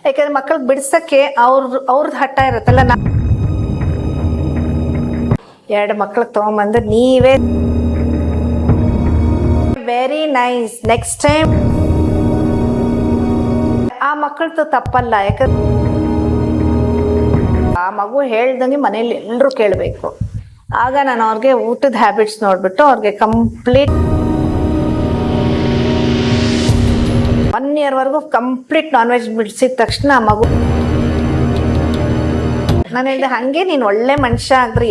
ಯಾಕಂದ್ರೆ ಮಕ್ಳಿಗೆ ಬಿಡ್ಸಕ್ಕೆ ಅವ್ರದ್ದು ಹಠ ಇರುತ್ತಲ್ಲ. 2 ಮಕ್ಳಿಗೆ ತಗೊಂಬಂದು ನೀವೇ ವೆರಿ ನೈಸ್, ನೆಕ್ಸ್ಟ್ ಟೈಮ್ ಆ ಮಕ್ಕಳದು ತಪ್ಪಲ್ಲ. ಯಾಕಂದ್ರೆ ಆ ಮಗು ಹೇಳ್ದಂಗೆ ಮನೇಲಿ ಎಲ್ಲರೂ ಕೇಳಬೇಕು. ಆಗ ನಾನು ಅವ್ರಿಗೆ ಊಟದ ಹ್ಯಾಬಿಟ್ಸ್ ನೋಡ್ಬಿಟ್ಟು ಅವ್ರಿಗೆ ಕಂಪ್ಲೀಟ್ 1 year ವರೆಗೂ ಕಂಪ್ಲೀಟ್ ನಾನ್ ವೆಜ್ ಬಿಡಿಸಿದ ತಕ್ಷಣ ಆ ಮಗು, ನಾನು ಹೇಳಿದೆ ಹಂಗೆ ನೀನು ಒಳ್ಳೆ ಮನುಷ್ಯ ಆಗ್ರಿ.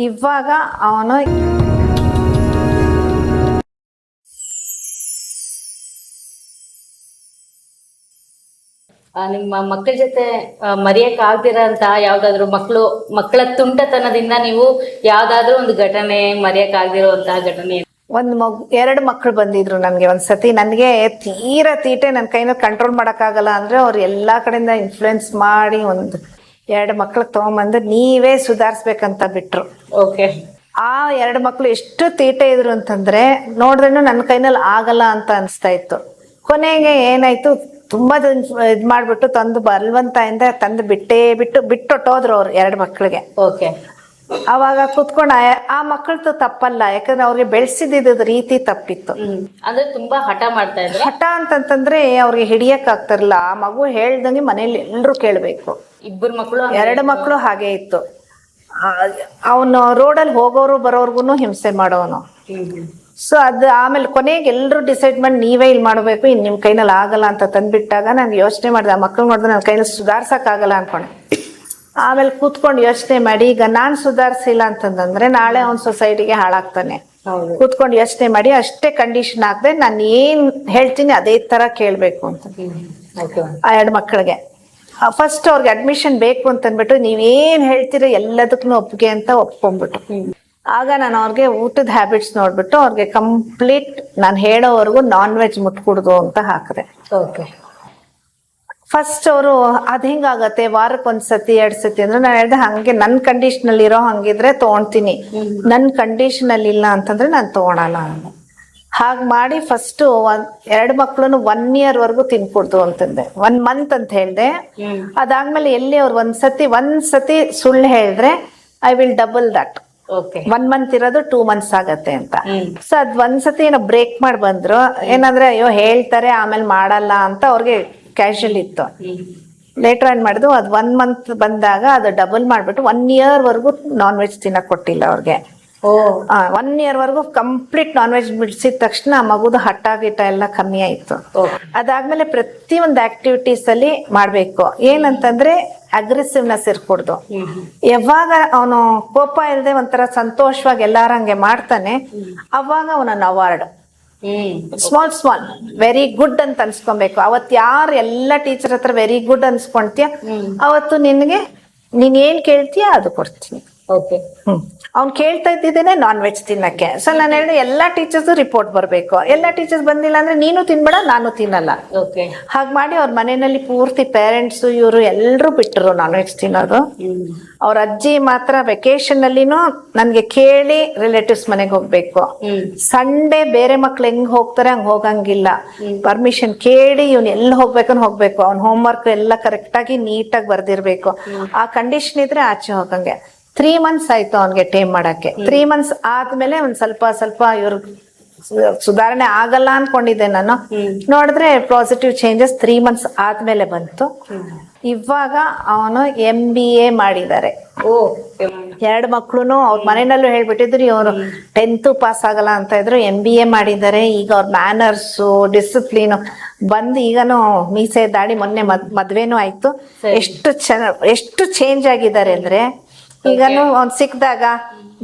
ಇವಾಗ ಅವನು ನಿಮ್ಮ ಮಕ್ಕಳ ಜೊತೆ ಮರೆಯಕ್ ಆಗ್ದಿರಂತ ಯಾವ್ದಾದ್ರು ಮಕ್ಕಳ ತುಂಟತನದಿಂದ ನೀವು ಯಾವ್ದಾದ್ರು ಒಂದು ಘಟನೆ ಮರೆಯಕ್ ಆಗ್ದಿರೋಂತಹ ಘಟನೆ? 2 ಮಕ್ಳು ಬಂದಿದ್ರು ನನ್ಗೆ ಒಂದ್ಸತಿ. ನನ್ಗೆ ತೀರಾ ತೀಟೆ, ನನ್ನ ಕೈನ ಕಂಟ್ರೋಲ್ ಮಾಡಕ್ಕಾಗಲ್ಲ ಅಂದ್ರೆ ಅವ್ರು ಎಲ್ಲಾ ಕಡೆಯಿಂದ ಇನ್ಫ್ಲುಯೆನ್ಸ್ ಮಾಡಿ 2 ಮಕ್ಳಿಗೆ ತಗೊಂಬಂದು ನೀವೇ ಸುಧಾರಿಸ್ಬೇಕಂತ ಬಿಟ್ರು. ಓಕೆ. ಆ 2 ಮಕ್ಳು ಎಷ್ಟು ತೀಟೆ ಇದ್ರು ಅಂತಂದ್ರೆ ನೋಡಿದ್ರೂ ನನ್ನ ಕೈನಲ್ಲಿ ಆಗಲ್ಲ ಅಂತ ಅನ್ಸ್ತಾ ಇತ್ತು. ಕೊನೆಗೆ ಏನಾಯ್ತು, ತುಂಬಾ ಇದ್ ಮಾಡ್ಬಿಟ್ಟು ತಂದು ಬಲವಂತದಿಂದ ತಂದು ಬಿಟ್ಟೊಟ್ಟೋದ್ರು ಅವ್ರು 2 ಮಕ್ಳಿಗೆ. ಓಕೆ. ಅವಾಗ ಕುತ್ಕೊಂಡ ಆ ಮಕ್ಕಳದು ತಪ್ಪಲ್ಲ, ಯಾಕಂದ್ರೆ ಅವ್ರಿಗೆ ಬೆಳೆಸಿದ ರೀತಿ ತಪ್ಪಿತ್ತು. ಅಂದ್ರೆ ತುಂಬಾ ಹಠ ಮಾಡ್ತಾ ಇದ್ರು. ಹಠ ಅಂತಂತಂದ್ರೆ ಅವ್ರಿಗೆ ಹಿಡಿಯಕ್ ಆಗ್ತಾರಲ್ಲ. ಆ ಮಗು ಹೇಳ್ದಂಗೆ ಮನೇಲಿ ಎಲ್ರು ಕೇಳ್ಬೇಕು. 2 ಮಕ್ಳು ಹಾಗೆ ಇತ್ತು. ಅವನು ರೋಡಲ್ಲಿ ಹೋಗೋರು ಬರೋರ್ಗುನು ಹಿಂಸೆ ಮಾಡೋನು. ಸೊ ಅದು ಆಮೇಲೆ ಕೊನೆಗೆ ಎಲ್ರು ಡಿಸೈಡ್ ಮಾಡಿ ನೀವೇ ಇಲ್ಲಿ ಮಾಡ್ಬೇಕು, ಇನ್ ನಿಮ್ ಕೈನಲ್ಲಿ ಆಗಲ್ಲ ಅಂತ ತಂದ್ಬಿಟ್ಟಾಗ ನಾನು ಯೋಚನೆ ಮಾಡಿದೆ, ಆ ಮಕ್ಳು ನೋಡಿದ್ರೆ ನನ್ನ ಕೈನಲ್ಲಿ ಸುಧಾರ್ಸಕ್ ಆಗಲ್ಲ ಅನ್ಕೊಂಡೆ. ಆಮೇಲೆ ಕೂತ್ಕೊಂಡು ಯೋಚನೆ ಮಾಡಿ, ಈಗ ನಾನ್ ಸುಧಾರಿಸಿಲ್ಲ ಅಂತಂದ್ರೆ ನಾಳೆ ಅವ್ನ ಸೊಸೈಟಿಗೆ ಹಾಳಾಗ್ತಾನೆ. ಕೂತ್ಕೊಂಡು ಯೋಚನೆ ಮಾಡಿ ಅಷ್ಟೇ ಕಂಡೀಷನ್ ಹಾಕ್ದೆ, ನಾನು ಏನ್ ಹೇಳ್ತೀನಿ ಅದೇ ತರ ಕೇಳ್ಬೇಕು ಅಂತ ಆ 2 ಮಕ್ಕಳಿಗೆ. ಫಸ್ಟ್ ಅವ್ರಿಗೆ ಅಡ್ಮಿಷನ್ ಬೇಕು ಅಂತ ಅಂದ್ಬಿಟ್ಟು ನೀವೇನ್ ಹೇಳ್ತೀರ ಎಲ್ಲದಕ್ಕೂ ಒಪ್ಪಿಗೆ ಅಂತ ಒಪ್ಕೊಂಡ್ಬಿಟ್ಟು, ಆಗ ನಾನು ಅವ್ರಿಗೆ ಊಟದ ಹ್ಯಾಬಿಟ್ಸ್ ನೋಡ್ಬಿಟ್ಟು ಅವ್ರಿಗೆ ಕಂಪ್ಲೀಟ್ ನಾನು ಹೇಳೋವರೆಗೂ ನಾನ್ ವೆಜ್ ಮುಟ್ಕೂಡ್ದು ಅಂತ ಹಾಕಿದೆ. ಫಸ್ಟ್ ಅವರು ಅದ್ ಹಿಂಗಾಗತ್ತೆ ವಾರಕ್ಕೊಂದ್ಸತಿ 2 ಸತಿ ಅಂದ್ರೆ ನಾನು ಹೇಳ್ದೆ ಹಂಗೆ ನನ್ ಕಂಡೀಷನ್ ಅಲ್ಲಿ ಇರೋ ಹಂಗಿದ್ರೆ ತಗೊಳ್ತೀನಿ, ನನ್ ಕಂಡೀಷನ್ ಅಲ್ಲಿ ಇಲ್ಲ ಅಂತಂದ್ರೆ ನಾನು ತಗೊಳಲ್ಲ ಅಂದೆ. ಹಾಗೆ ಮಾಡಿ ಫಸ್ಟ್ 2 ಮಕ್ಳನ್ನು 1 year ವರೆಗೂ ತಿನ್ಕೊಡ್ದು ಅಂತಂದೆ. 1 month ಅಂತ ಹೇಳ್ದೆ. ಅದಾದ್ಮೇಲೆ ಎಲ್ಲಿ ಅವ್ರು ಒಂದ್ಸತಿ ಸುಳ್ಳು ಹೇಳಿದ್ರೆ I will double that. 1 month ಇರೋದು 2 months ಆಗತ್ತೆ ಅಂತ. ಸೊ ಅದ್ ಒಂದ್ಸತಿ ಏನೋ ಬ್ರೇಕ್ ಮಾಡಿ ಬಂದ್ರು. ಏನಂದ್ರೆ ಅಯ್ಯೋ ಹೇಳ್ತಾರೆ ಆಮೇಲೆ ಮಾಡಲ್ಲ ಅಂತ ಅವ್ರಿಗೆ ಕ್ಯಾಶುಯಲ್ ಇತ್ತು. ಲೇಟರ್ ಏನ್ ಮಾಡಿದ್ರು, ಅದ್ 1 month ಬಂದಾಗ ಅದು ಡಬಲ್ ಮಾಡ್ಬಿಟ್ಟು 1 year ವರೆಗೂ ನಾನ್ ವೆಜ್ ತಿನ್ನಕ್ ಕೊಟ್ಟಿಲ್ಲ ಅವ್ರಿಗೆ. 1 year ವರೆಗೂ ಕಂಪ್ಲೀಟ್ ನಾನ್ ವೆಜ್ ಬಿಡಿಸಿದ ತಕ್ಷಣ ಆ ಮಗುದು ಹಠ ಗಿಟ ಎಲ್ಲ ಕಮ್ಮಿ ಆಯ್ತು. ಅದಾದ್ಮೇಲೆ ಪ್ರತಿಯೊಂದು ಆಕ್ಟಿವಿಟೀಸ್ ಅಲ್ಲಿ ಮಾಡ್ಬೇಕು. ಏನಂತಂದ್ರೆ ಅಗ್ರೆಸಿವ್ನೆಸ್ ಇರ್ಕೊಡ್ದು. ಯಾವಾಗ ಅವನು ಕೋಪ ಇಲ್ಲದೆ ಒಂಥರ ಸಂತೋಷವಾಗಿ ಎಲ್ಲಾರಂಗೆ ಮಾಡ್ತಾನೆ, ಅವಾಗ ಅವನನ್ನ ಅವಾರ್ಡ್ ಸ್ಮಾಲ್ ವೆರಿ ಗುಡ್ ಅಂತ ಅನ್ಸ್ಕೊಬೇಕು. ಅವತ್ ಯಾರು ಎಲ್ಲ ಟೀಚರ್ ಹತ್ರ ವೆರಿ ಗುಡ್ ಅನ್ಸ್ಕೊಂತೀಯ ಅವತ್ತು ನೀನ್ ಏನ್ ಕೇಳ್ತೀಯ ಅದು ಕೊಡ್ತೀನಿ. ಅವ್ನು ಕೇಳ್ತಾ ಇದ್ದಿದ್ದೇನೆ ನಾನ್ ವೆಜ್ ತಿನ್ನಕ್ಕೆ. ಸೊ ನಾನು ಹೇಳಿದೆ ಎಲ್ಲಾ ಟೀಚರ್ಸ್ ರಿಪೋರ್ಟ್ ಬರ್ಬೇಕು. ಎಲ್ಲಾ ಟೀಚರ್ಸ್ ಬಂದಿಲ್ಲ ಅಂದ್ರೆ ನೀನು ತಿನ್ಬೇಡ, ನಾನು ತಿನ್ನಲ್ಲ. ಹಾಗೆ ಮಾಡಿ ಅವ್ರ ಮನೆಯಲ್ಲಿ ಪೂರ್ತಿ ಪೇರೆಂಟ್ಸ್ ಇವರು ಎಲ್ರು ಬಿಟ್ಟರು ನಾನ್ ವೆಜ್ ತಿನ್ನೋದು. ಅವ್ರ ಅಜ್ಜಿ ಮಾತ್ರ ವೆಕೇಶನ್ ಅಲ್ಲಿನೂ ನನ್ಗೆ ಕೇಳಿ ರಿಲೇಟಿವ್ಸ್ ಮನೆಗೆ ಹೋಗ್ಬೇಕು. ಸಂಡೇ ಬೇರೆ ಮಕ್ಳು ಹೆಂಗ್ ಹೋಗ್ತಾರೆ ಹಂಗ್ ಹೋಗಂಗಿಲ್ಲ, ಪರ್ಮಿಷನ್ ಕೇಳಿ ಇವ್ನು ಎಲ್ಲಿ ಹೋಗ್ಬೇಕನ್ ಹೋಗ್ಬೇಕು. ಅವ್ನ ಹೋಮ್ ವರ್ಕ್ ಎಲ್ಲ ಕರೆಕ್ಟ್ ಆಗಿ ನೀಟಾಗಿ ಬರ್ದಿರ್ಬೇಕು. ಆ ಕಂಡೀಷನ್ ಇದ್ರೆ ಆಚೆ ಹೋಗಂಗೆ. 3 months ಆಯ್ತು ಅವನ್ಗೆ ಟೇಮ್ ಮಾಡಕ್ಕೆ. 3 months ಆದ್ಮೇಲೆ ಒಂದ್ ಸ್ವಲ್ಪ ಇವ್ರು ಸುಧಾರಣೆ ಆಗಲ್ಲ ಅನ್ಕೊಂಡಿದ್ದೆ ನಾನು. ನೋಡಿದ್ರೆ ಪಾಸಿಟಿವ್ ಚೇಂಜಸ್ 3 months ಆದ್ಮೇಲೆ ಬಂತು. ಇವಾಗ ಅವನು MBA ಮಾಡಿದ್ದಾರೆ. 2 ಮಕ್ಳುನು ಅವ್ರ ಮನೆಯಲ್ಲೂ ಹೇಳ್ಬಿಟ್ಟಿದ್ರು ಇವ್ರು 10th ಪಾಸ್ ಆಗಲ್ಲ ಅಂತ ಇದ್ರು. MBA ಮಾಡಿದ್ದಾರೆ. ಈಗ ಅವ್ರ ಮ್ಯಾನರ್ಸ್ ಡಿಸಿಪ್ಲಿನ್ ಬಂದು ಈಗನು ಮೀಸೆ ದಾಡಿ ಮೊನ್ನೆ ಮದ್ವೆನೂ ಆಯ್ತು. ಎಷ್ಟು ಚೇಂಜ್ ಆಗಿದ್ದಾರೆ ಅಂದ್ರೆ, ಈಗನು ಅವ್ನು ಸಿಕ್ಕಿದಾಗ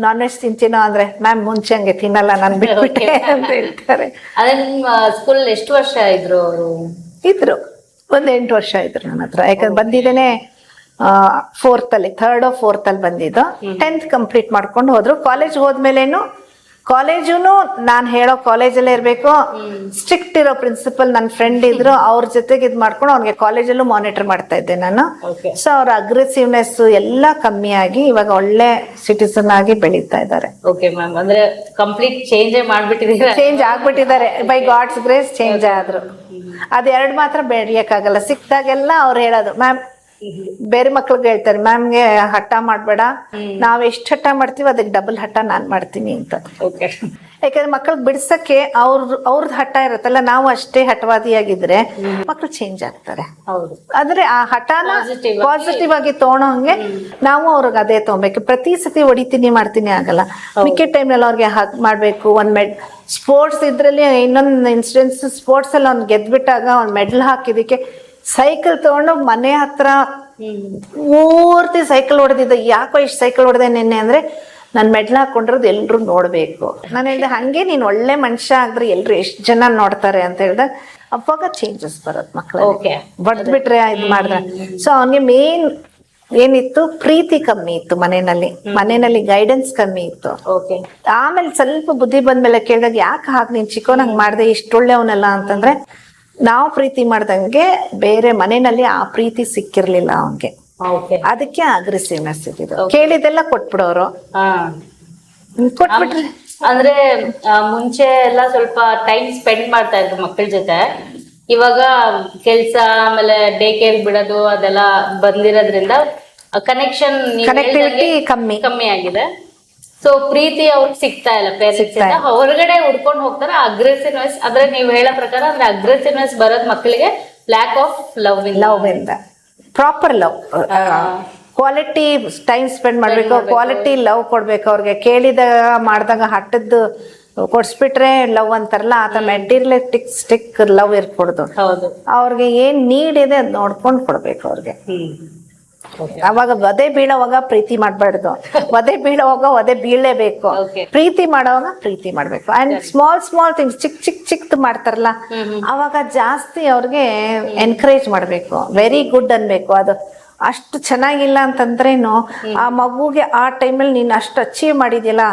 ನಾನ್ ವೆಜ್ ತಿಂತೀನೋ ಅಂದ್ರೆ ಮ್ಯಾಮ್ ಮುಂಚೆ ಹಂಗೆ ತಿನ್ನಲ್ಲ ನಾನು ಬಿಟ್ಬಿಟ್ಟೆ ಅಂತ ಹೇಳ್ತಾರೆ. ಅದೇ ನಿಮ್ಮ ಸ್ಕೂಲ್ ಎಷ್ಟು ವರ್ಷ ಇದ್ರು ಅವರು? ಇದ್ರು ಒಂದ್ 8 ವರ್ಷ ಇದ್ರು ನನ್ನ ಹತ್ರ. ಯಾಕಂದ್ರೆ ಬಂದಿದ್ದೇನೆ 3rd or 4th ಅಲ್ಲಿ ಬಂದಿದ್ದು. 10th ಕಂಪ್ಲೀಟ್ ಮಾಡ್ಕೊಂಡು ಹೋದ್ರು. ಕಾಲೇಜ್ ಹೋದ್ಮೇಲೇನು ಕಾಲೇಜುನು ನಾನ್ ಹೇಳೋ ಕಾಲೇಜಲ್ಲೇ ಇರ್ಬೇಕು. ಸ್ಟ್ರಿಕ್ಟ್ ಇರೋ ಪ್ರಿನ್ಸಿಪಲ್ ನನ್ನ ಫ್ರೆಂಡ್ ಇದ್ರು, ಅವ್ರ ಜೊತೆಗೆ ಇದ್ ಮಾಡ್ಕೊಂಡು ಅವ್ನಿಗೆ ಕಾಲೇಜಲ್ಲೂ ಮಾನಿಟರ್ ಮಾಡ್ತಾ ಇದ್ದೆ ನಾನು. Okay. ಸೊ ಅವ್ರ ಅಗ್ರೆಸಿವ್ನೆಸ್ ಎಲ್ಲ ಕಮ್ಮಿ ಆಗಿ ಇವಾಗ ಒಳ್ಳೆ ಸಿಟಿಸನ್ ಆಗಿ ಬೆಳೀತಾ ಇದ್ದಾರೆ. ಓಕೆ ಮ್ಯಾಮ್, ಅಂದ್ರೆ ಕಂಪ್ಲೀಟ್ ಚೇಂಜೇ ಮಾಡ್ಬಿಟ್ಟಿದೀರ. ಚೇಂಜ್ ಆಗ್ಬಿಟ್ಟಿದ್ದಾರೆ, ಬೈ ಗಾಡ್ಸ್ ಗ್ರೇಸ್ ಚೇಂಜ್ ಆದ್ರು. ಅದೆರಡು ಮಾತ್ರ ಬೆಳೆಯಕ್ಕಾಗಲ್ಲ. ಸಿಕ್ತಾಗೆಲ್ಲ ಅವ್ರು ಹೇಳೋದು, ಮ್ಯಾಮ್ ಬೇರೆ ಮಕ್ಳಿಗೆ ಹೇಳ್ತಾರೆ, ಮ್ಯಾಮ್ಗೆ ಹಠ ಮಾಡ್ಬೇಡ, ನಾವ್ ಎಷ್ಟ್ ಹಠ ಮಾಡ್ತೀವಿ ಅದಕ್ಕೆ ಡಬಲ್ ಹಠ ನಾನ್ ಮಾಡ್ತೀನಿ ಅಂತ. ಓಕೆ. ಯಾಕಂದ್ರೆ ಮಕ್ಳಿಗೆ ಬಿಡ್ಸಕ್ಕೆ ಅವ್ರದ್ ಹಠ ಇರುತ್ತಲ್ಲ, ನಾವು ಅಷ್ಟೇ ಹಠವಾದಿಯಾಗಿದ್ರೆ ಮಕ್ಳು ಚೇಂಜ್ ಆಗ್ತಾರೆ. ಹೌದು. ಆದ್ರೆ ಆ ಹಠನ ಪಾಸಿಟಿವ್ ಆಗಿ ತಗೊಳೋಂಗೆ ನಾವು ಅವ್ರಿಗೆ ಅದೇ ತಗೊಬೇಕು. ಪ್ರತಿ ಸತಿ ಹೊಡಿತೀನಿ ಮಾಡ್ತೀನಿ ಆಗಲ್ಲ. ಮಿಕ್ಕಿದ ಟೈಮ್ನಲ್ಲಿ ಅವ್ರಿಗೆ ಮಾಡ್ಬೇಕು. ಸ್ಪೋರ್ಟ್ಸ್ ಇದ್ರಲ್ಲಿ ಇನ್ನೊಂದು ಇನ್ಸಿಡೆನ್ಸ್, ಸ್ಪೋರ್ಟ್ಸ್ ಅಲ್ಲಿ ಅವ್ನು ಗೆದ್ಬಿಟ್ಟಾಗ ಅವ್ನ್ ಮೆಡಲ್ ಹಾಕಿದಕ್ಕೆ ಸೈಕಲ್ ತಗೊಂಡು ಮನೆ ಹತ್ರ ಪೂರ್ತಿ ಸೈಕಲ್ ಹೊಡೆದಿದ್ದ. ಯಾಕೋ ಇಷ್ಟು ಸೈಕಲ್ ಹೊಡೆದೆ ನಿನ್ನೆ ಅಂದ್ರೆ, ನಾನು ಮೆಡ್ಲ್ ಹಾಕೊಂಡಿರೋದು ಎಲ್ರು ನೋಡ್ಬೇಕು. ನಾನು ಹೇಳ್ದೆ ಹಂಗೆ ನೀನ್ ಒಳ್ಳೆ ಮನುಷ್ಯ ಆದ್ರೆ ಎಲ್ರು ಎಷ್ಟ್ ಜನ ನೋಡ್ತಾರೆ ಅಂತ ಹೇಳ್ದೆ. ಅವಾಗ ಚೇಂಜಸ್ ಬರೋದು ಮಕ್ಳು. ಬಡ್ದ್ಬಿಟ್ರೆ ಇದು ಮಾಡಿದ್ರೆ. ಸೊ ಅವನಿಗೆ ಮೇನ್ ಏನಿತ್ತು, ಪ್ರೀತಿ ಕಮ್ಮಿ ಇತ್ತು ಮನೆಯಲ್ಲಿ ಗೈಡೆನ್ಸ್ ಕಮ್ಮಿ ಇತ್ತು. ಆಮೇಲೆ ಸ್ವಲ್ಪ ಬುದ್ಧಿ ಬಂದ್ಮೇಲೆ ಕೇಳಿದಾಗ, ಯಾಕೆ ಹಾಗೆ ನೀನ್ ಚಿಕ್ಕವನಂಗ್ ಮಾಡ್ದೆ, ಇಷ್ಟೊಳ್ಳೆವನಲ್ಲ ಅಂತಂದ್ರೆ, ನಾವು ಪ್ರೀತಿ ಮಾಡ್ದಂಗೆ ಬೇರೆ ಮನೆಯಲ್ಲಿ ಆ ಪ್ರೀತಿ ಸಿಕ್ಕಿರ್ಲಿಲ್ಲ ಅವನ್ಗೆ. ಅದಕ್ಕೆ ಅಗ್ರೆಸಿವ್ನೆಸ್ ಇದ್ದಿದ್ದು. ಕೇಳಿದೆಲ್ಲ ಕೊಟ್ಬಿಡೋರು. ಕೊಟ್ಬಿಟ್ರೆ ಅಂದ್ರೆ ಮುಂಚೆ ಎಲ್ಲ ಸ್ವಲ್ಪ ಟೈಮ್ ಸ್ಪೆಂಡ್ ಮಾಡ್ತಾ ಇದ್ರು ಮಕ್ಕಳ ಜೊತೆ. ಇವಾಗ ಕೆಲ್ಸ ಆಮೇಲೆ ಡೇ ಕೇರ್ ಬಿಡೋದು ಅದೆಲ್ಲ ಬಂದಿರೋದ್ರಿಂದ ಕನೆಕ್ಟಿವಿಟಿ ಕಮ್ಮಿ ಆಗಿದೆ. ಸೊ ಪ್ರೀತಿ ಅವ್ರಿಗೆ ಸಿಗ್ತಾ ಇಲ್ಲ ಪೇರೆಂಟ್ಸ್ ಇಂದ. ಹೊರಗಡೆ ಹುಡ್ಕೊಂಡು ಹೋಗ್ತಾರೆ. ಅಗ್ರೆಸಿವ್ನೆಸ್ ಅಂದ್ರೆ ನೀವು ಹೇಳೋ ಪ್ರಕಾರ ಅಂದ್ರೆ ಅಗ್ರೆಸಿವ್ನೆಸ್ ಬರೋದ್ ಮಕ್ಕಳಿಗೆ ಲ್ಯಾಕ್ ಆಫ್ ಲವ್ ಇಂದ. Proper love, quality time spend ಮಾಡ್ಬೇಕು, ಕ್ವಾಲಿಟಿ ಲವ್ ಕೊಡ್ಬೇಕು ಅವ್ರಿಗೆ. ಕೇಳಿದಾಗ ಮಾಡ್ದಾಗ ಹಟ್ಟದ್ದು ಕೊಡ್ಸ್ಬಿಟ್ರೆ ಲವ್ ಅಂತಾರಲ್ಲ, ಆತ ಮೆಟೀರಿಯಲಿಸ್ಟಿಕ್ ಲವ್ ಇರ್ಕೊಡ್ದು. ಅವ್ರಿಗೆ ಏನ್ ನೀಡ್ ಇದೆ ಅದ್ ನೋಡ್ಕೊಂಡ್ ಕೊಡ್ಬೇಕು ಅವ್ರಿಗೆ. ಅವಾಗ ಒದೆ ಬೀಳೋವಾಗ ಪ್ರೀತಿ ಮಾಡ್ಬಾರ್ದು, ಒದೆ ಬೀಳೋವಾಗ ಒದೆ ಬೀಳಲೇಬೇಕು. ಪ್ರೀತಿ ಮಾಡೋವಾಗ ಪ್ರೀತಿ ಮಾಡ್ಬೇಕು. ಅಂಡ್ ಸ್ಮಾಲ್ ಥಿಂಗ್ಸ್ ಚಿಕ್ಕ ಮಾಡ್ತಾರಲ್ಲ, ಅವಾಗ ಜಾಸ್ತಿ ಅವ್ರಿಗೆ ಎನ್ಕರೇಜ್ ಮಾಡ್ಬೇಕು. ವೆರಿ ಗುಡ್ ಅನ್ಬೇಕು. ಅದು ಅಷ್ಟು ಚೆನ್ನಾಗಿಲ್ಲ ಅಂತಂದ್ರೇನು, ಆ ಮಗುಗೆ ಆ ಟೈಮಲ್ಲಿ ನೀನ್ ಅಷ್ಟು ಅಚೀವ್ ಮಾಡಿದ್ಯಲ್ಲ,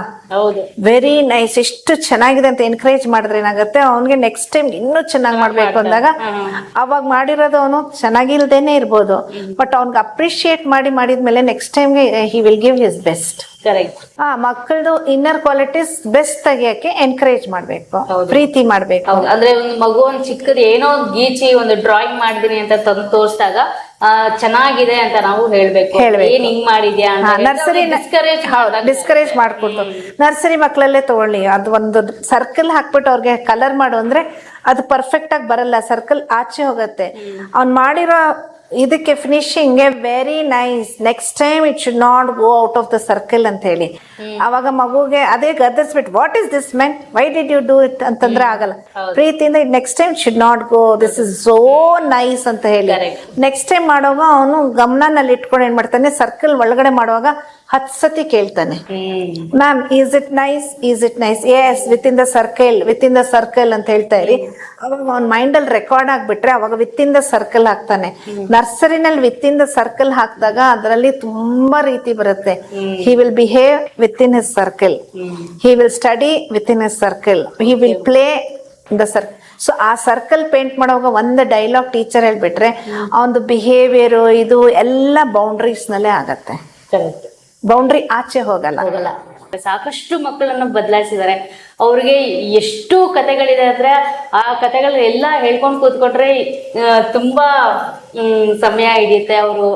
ವೆರಿ ನೈಸ್, ಎಷ್ಟು ಚೆನ್ನಾಗಿದೆ ಅಂತ ಎನ್ಕರೇಜ್ ಮಾಡಿದ್ರೆ ಏನಾಗುತ್ತೆ, ಅವನ್ಗೆ ನೆಕ್ಸ್ಟ್ ಟೈಮ್ ಇನ್ನೂ ಚೆನ್ನಾಗಿ ಮಾಡ್ಬೇಕು ಅಂದಾಗ ಅವಾಗ ಮಾಡಿರೋದು ಅವನು ಚೆನ್ನಾಗಿಲ್ದೇನೆ ಇರ್ಬೋದು, ಬಟ್ ಅವ್ನಿಗೆ ಅಪ್ರಿಶಿಯೇಟ್ ಮಾಡಿದ್ಮೇಲೆ ನೆಕ್ಸ್ಟ್ ಟೈಮ್ಗೆ he will give his best. ಮಕ್ಕಳದು ಇನ್ನರ್ ಕ್ವಾಲಿಟೀಸ್ ಬೆಸ್ಟ್ ತೆಗಿಯಕ್ಕೆ ಎನ್ಕರೇಜ್ ಮಾಡ್ಬೇಕು, ಪ್ರೀತಿ ಮಾಡ್ಬೇಕು. ಅಂದ್ರೆ ಒಂದು ಮಗು ಒಂದು ಚಿಕ್ಕದ ಏನೋ ಗೀಚಿ ಒಂದು ಡ್ರಾಯಿಂಗ್ ಮಾಡಿದೀನಿ ಅಂತ ತಂದು ತೋರಿಸಿದಾಗ ಚೆನ್ನಾಗಿದೆ ಅಂತ ನಾವು ಹೇಳ್ಬೇಕು. ಏನ್ ಹಿಂಗ್ ಮಾಡಿದ್ಯಾ ನರ್ಸರಿ ಡಿಸ್ಕರೇಜ್ ಮಾಡ್ಕೊಡ್ತು. ನರ್ಸರಿ ಮಕ್ಕಳಲ್ಲೇ ತಗೊಳ್ಳಿ, ಅದು ಒಂದು ಸರ್ಕಲ್ ಹಾಕ್ಬಿಟ್ಟು ಅವ್ರಿಗೆ ಕಲರ್ ಮಾಡು ಅಂದ್ರೆ ಅದು ಪರ್ಫೆಕ್ಟ್ ಆಗಿ ಬರಲ್ಲ, ಸರ್ಕಲ್ ಆಚೆ ಹೋಗತ್ತೆ. ಅವ್ನ್ ಮಾಡಿರೋ ಇದಕ್ಕೆ finishing very nice, next time it should not go out of the circle ಅಂತ ಹೇಳಿ ಅವಾಗ ಮಗುಗೆ ಅದೇ ಗದರ್ಸ್ಬಿಟ್ಟು, what is this man, why did you do it ಅಂತಂದ್ರೆ ಆಗಲ್ಲ. ಪ್ರೀತಿಯಿಂದ next time should not go, this is so nice ಅಂತ ಹೇಳಿ ನೆಕ್ಸ್ಟ್ ಟೈಮ್ ಮಾಡುವಾಗ ಅವನು ಗಮನಲ್ಲಿ ಇಟ್ಕೊಂಡು ಏನ್ ಮಾಡ್ತಾನೆ, ಸರ್ಕಲ್ ಒಳಗಡೆ ಮಾಡುವಾಗ 10 ಸತಿ ಕೇಳ್ತಾನೆ, ma'am is it nice, is it nice, yes within the circle ಅಂತ ಹೇಳ್ತಾ ಇರಿ. ಅವಾಗ ಅವ್ನ ಮೈಂಡ್ ಅಲ್ಲಿ ರೆಕಾರ್ಡ್ ಆಗ್ಬಿಟ್ರೆ ಅವಾಗ ವಿತ್ ಇನ್ ದ ಸರ್ಕಲ್ ಹಾಕ್ತಾನೆ. ನರ್ಸರಿನಲ್ಲಿ ವಿತ್ ಇನ್ ದ ಸರ್ಕಲ್ ಹಾಕಿದಾಗ ಅದರಲ್ಲಿ ತುಂಬಾ ರೀತಿ ಬರುತ್ತೆ. He will behave with in his circle, he will study with in his circle, he will play in the circle. So ಆ ಸರ್ಕಲ್ ಪೇಂಟ್ ಮಾಡುವಾಗ ಒಂದು dialogue teacher ಹೇಳ್ಬಿಟ್ರೆ ಅವನದು ಬಿಹೇವಿಯರ್ ಇದು ಎಲ್ಲ ಬೌಂಡ್ರೀಸ್ ನಲ್ಲೇ ಆಗತ್ತೆ, ಬೌಂಡ್ರಿ ಆಚೆ ಹೋಗಲ್ಲ. ಸಾಕಷ್ಟು ಮಕ್ಕಳನ್ನು ಬದಲಾಯಿಸಿದ್ದಾರೆ. ಅವ್ರಿಗೆ ಎಷ್ಟು ಕತೆಗಳಿದೆ ಅಂದ್ರೆ ಆ ಕತೆಗಳೆಲ್ಲ ಹೇಳ್ಕೊಂಡು ಕೂತ್ಕೊಂಡ್ರೆ ತುಂಬಾ ಸಮಯ ಹಿಡಿಯುತ್ತೆ. ಅವರು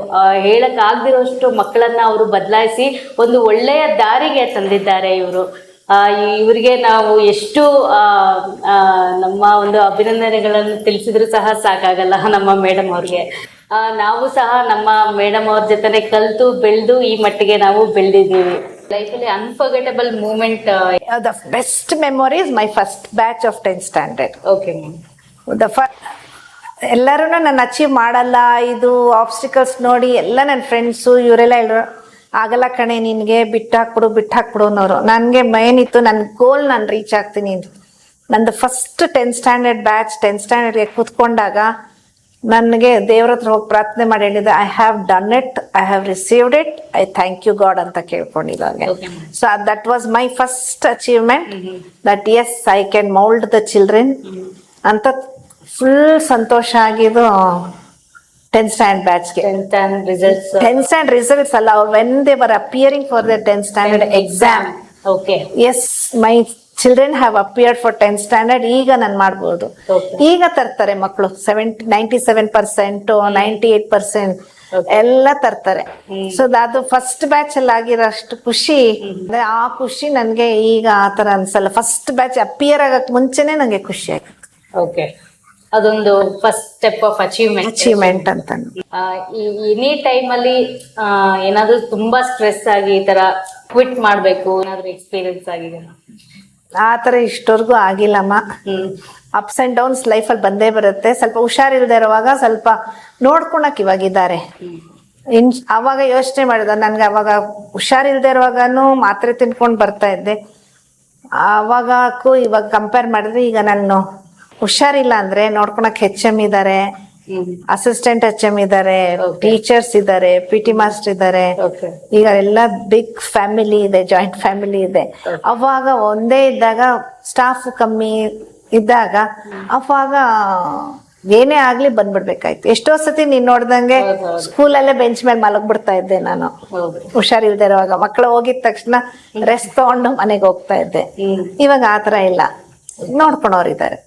ಹೇಳಕ್ ಆಗ್ದಿರೋಷ್ಟು ಮಕ್ಕಳನ್ನ ಅವರು ಬದಲಾಯಿಸಿ ಒಂದು ಒಳ್ಳೆಯ ದಾರಿಗೆ ತಂದಿದ್ದಾರೆ ಇವರು. ಇವರಿಗೆ ನಾವು ಎಷ್ಟು ನಮ್ಮ ಒಂದು ಅಭಿನಂದನೆಗಳನ್ನು ತಿಳಿಸಿದ್ರು ಸಹ ಸಾಕಾಗಲ್ಲ ನಮ್ಮ ಮೇಡಮ್ ಅವ್ರಿಗೆ. ನಾವು ಸಹ ನಮ್ಮ ಮೇಡಮ್ ಅವ್ರ ಜೊತೆನೆ ಕಲ್ತು ಬೆಳೆದು ಈ ಮಟ್ಟಿಗೆ ನಾವು ಬೆಳೆದಿದ್ದೀವಿ. ಲೈಫಲ್ಲಿ unforgettable moment, the best memory is my first batch of 10th standard. Okay ma'am. ಎಲ್ಲರೂ ನಾನು ಅಚೀವ್ ಮಾಡಲ್ಲ, ಇದು ಆಬ್ಸ್ಟಿಕಲ್ಸ್ ನೋಡಿ ಎಲ್ಲ ನನ್ನ ಫ್ರೆಂಡ್ಸು ಇವರೆಲ್ಲ ಹೇಳಿದ್ರು, ಆಗಲ್ಲ ಕಣೆ ನಿನ್ಗೆ, ಬಿಟ್ಟಾಕ್ಬಿಡು ಅನ್ನೋರು. ನನ್ಗೆ ಮೈನ್ ಇತ್ತು, ನನ್ನ ಗೋಲ್ ನಾನು ರೀಚ್ ಆಗ್ತೀನಿ. ನಂದು first 10th standard batch 10th ಸ್ಟ್ಯಾಂಡರ್ಡ್ಗೆ ಕೂತ್ಕೊಂಡಾಗ ನನಗೆ ದೇವ್ರ ಹತ್ರ ಹೋಗಿ ಪ್ರಾರ್ಥನೆ ಮಾಡಿ ಹೇಳಿದೆ, I have done it, I have received it, I thank you God ಅಂತ ಕೇಳ್ಕೊಂಡಿದ್ದಾಗ. Okay. So that was my first achievement, that is I can mould the children ಅಂತ ಫುಲ್ ಸಂತೋಷ ಆಗಿದ್ದು 10th ಸ್ಟ್ಯಾಂಡರ್ಡ್ ಬ್ಯಾಚ್ಗೆ. 10th results 10th standard results ಅಲ್ಲ, ಅವ್ರು when they were appearing for the 10th standard exam. Okay. S, my children have appeared for 10th standard. ಈಗ ನಾನು ಮಾಡ್ಬೋದು. Okay. ಈಗ ತರ್ತಾರೆ ಮಕ್ಕಳು 97%, 98% ಎಲ್ಲ ತರ್ತಾರೆ. ಸೊ ಅದು ಫಸ್ಟ್ ಬ್ಯಾಚ್ ಅಲ್ಲಿ ಆಗಿರೋಷ್ಟು ಖುಷಿ, ಅಂದ್ರೆ ಆ ಖುಷಿ ನನ್ಗೆ ಈಗ ಆತರ ಅನ್ಸಲ್ಲ. ಫಸ್ಟ್ ಬ್ಯಾಚ್ ಅಪಿಯರ್ ಆಗಕ್ ಮುಂಚೆನೆ ನಂಗೆ ಖುಷಿ ಆಗುತ್ತೆ. ಓಕೆ, ಅದೊಂದು ಫಸ್ಟ್ ಸ್ಟೆಪ್ ಆಫ್ ಅಚೀವ್ಮೆಂಟ್ ಅಂತ. ಎನಿ ಟೈಮ್ ಅಲ್ಲಿ ಏನಾದ್ರು ತುಂಬಾ ಸ್ಟ್ರೆಸ್ ಆಗಿ ಈ ತರ ಕ್ವಿಟ್ ಮಾಡ್ಬೇಕು ಏನಾದ್ರು ಎಕ್ಸ್ಪೀರಿಯನ್ಸ್ ಆಗಿದೆ? ಆ ತರ ಇಷ್ಟವರೆಗೂ ಆಗಿಲ್ಲಮ್ಮ. ಅಪ್ಸ್ ಅಂಡ್ ಡೌನ್ಸ್ ಲೈಫಲ್ಲಿ ಬಂದೇ ಬರುತ್ತೆ. ಸ್ವಲ್ಪ ಹುಷಾರಿಲ್ದೇ ಇರುವಾಗ ಸ್ವಲ್ಪ ನೋಡ್ಕೊಳಕ್ ಇವಾಗಿದ್ದಾರೆ. ಅವಾಗ ಯೋಚನೆ ಮಾಡಿದ, ನನ್ಗೆ ಅವಾಗ ಹುಷಾರಿಲ್ದೇ ಇರುವಾಗನು ಮಾತ್ರೆ ತಿನ್ಕೊಂಡು ಬರ್ತಾ ಇದ್ದೆ. ಅವಾಗಕ್ಕೂ ಇವಾಗ ಕಂಪೇರ್ ಮಾಡಿದ್ರೆ ಈಗ ನಾನು ಹುಷಾರಿಲ್ಲ ಅಂದ್ರೆ ನೋಡ್ಕೊಳಕ್ HM ಇದ್ದಾರೆ, ಅಸಿಸ್ಟೆಂಟ್ HM ಇದ್ದಾರೆ, ಟೀಚರ್ಸ್ ಇದ್ದಾರೆ, PT ಮಾಸ್ಟರ್ ಇದ್ದಾರೆ. Okay. ಈಗ ಎಲ್ಲ ಬಿಗ್ ಫ್ಯಾಮಿಲಿ ಇದೆ, ಜಾಯಿಂಟ್ ಫ್ಯಾಮಿಲಿ ಇದೆ. ಅವಾಗ ಒಂದೇ ಇದ್ದಾಗ ಸ್ಟಾಫ್ ಕಮ್ಮಿ ಇದ್ದಾಗ ಅವಾಗ ಏನೇ ಆಗ್ಲಿ ಬಂದ್ಬಿಡ್ಬೇಕಾಯ್ತು. ಎಷ್ಟೋ ಸತಿ ನೀನ್ ನೋಡ್ದಂಗೆ ಸ್ಕೂಲಲ್ಲೇ ಬೆಂಚ್ ಮೇಲೆ ಮಲಗ್ಬಿಡ್ತಾ ಇದ್ದೆ ನಾನು ಹುಷಾರಿಲ್ದೇ ಇರುವಾಗ. ಮಕ್ಕಳು ಹೋಗಿದ ತಕ್ಷಣ ರೆಸ್ಟ್ ತಗೊಂಡು ಮನೆಗೆ ಹೋಗ್ತಾ ಇದ್ದೆ. ಇವಾಗ ಆತರ ಇಲ್ಲ, ನೋಡ್ಕೊಳೋರಿದ್ದಾರೆ.